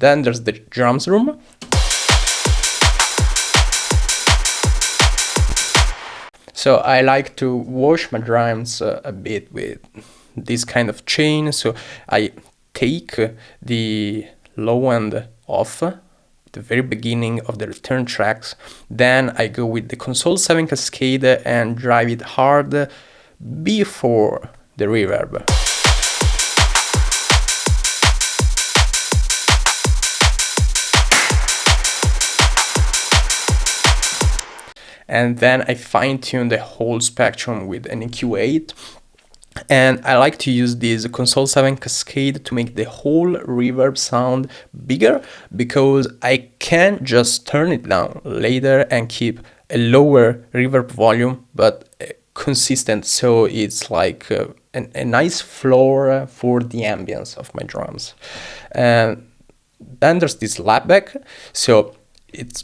Then there's the drums room. So I like to wash my drums a bit with this kind of chain. So I take the low end off the very beginning of the return tracks. Then I go with the Console 7 Cascade and drive it hard before the reverb. And then I fine-tune the whole spectrum with an EQ8. And I like to use this Console 7 Cascade to make the whole reverb sound bigger, because I can just turn it down later and keep a lower reverb volume, but consistent, so it's like a nice floor for the ambience of my drums. And then there's this slapback. So it's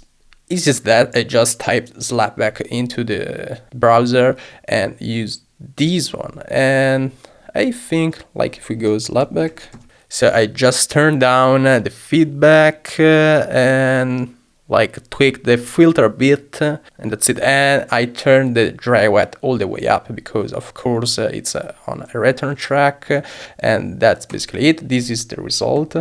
just that I just typed slapback into the browser and use this one. And I think, like, if we go slapback, so I just turn down the feedback and like tweak the filter a bit, and that's it. And I turn the dry wet all the way up, because of course it's on a return track, and that's basically it. This is the result.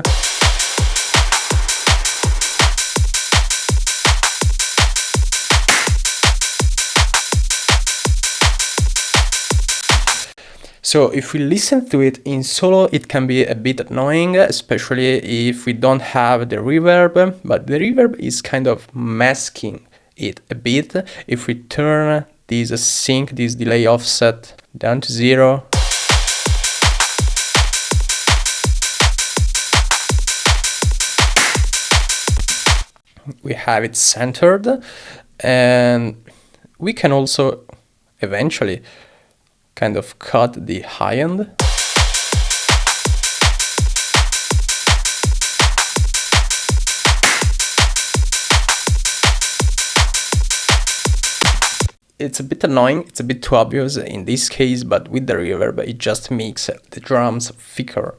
So if we listen to it in solo, it can be a bit annoying, especially if we don't have the reverb, but the reverb is kind of masking it a bit. If we turn this sync, this delay offset down to 0, we have it centered, and we can also eventually kind of cut the high end. It's a bit annoying, it's a bit too obvious in this case, but with the reverb it just makes the drums thicker.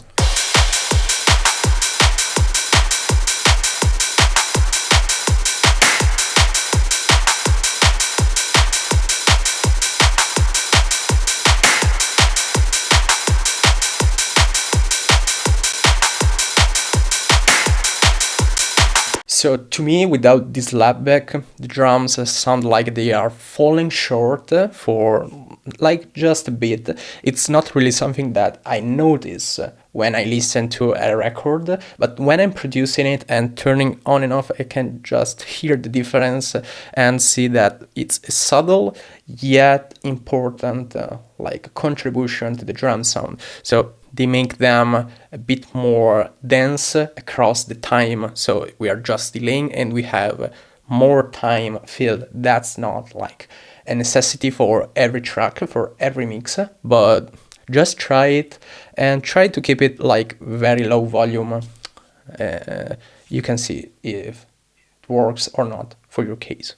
So to me, without this slapback, the drums sound like they are falling short for like just a bit. It's not really something that I notice when I listen to a record, but when I'm producing it and turning on and off, I can just hear the difference and see that it's a subtle yet important like contribution to the drum sound. So they make them a bit more dense across the time. So we are just delaying and we have more time filled. That's not like a necessity for every track, for every mix, but just try it and try to keep it like very low volume. You can see if it works or not for your case.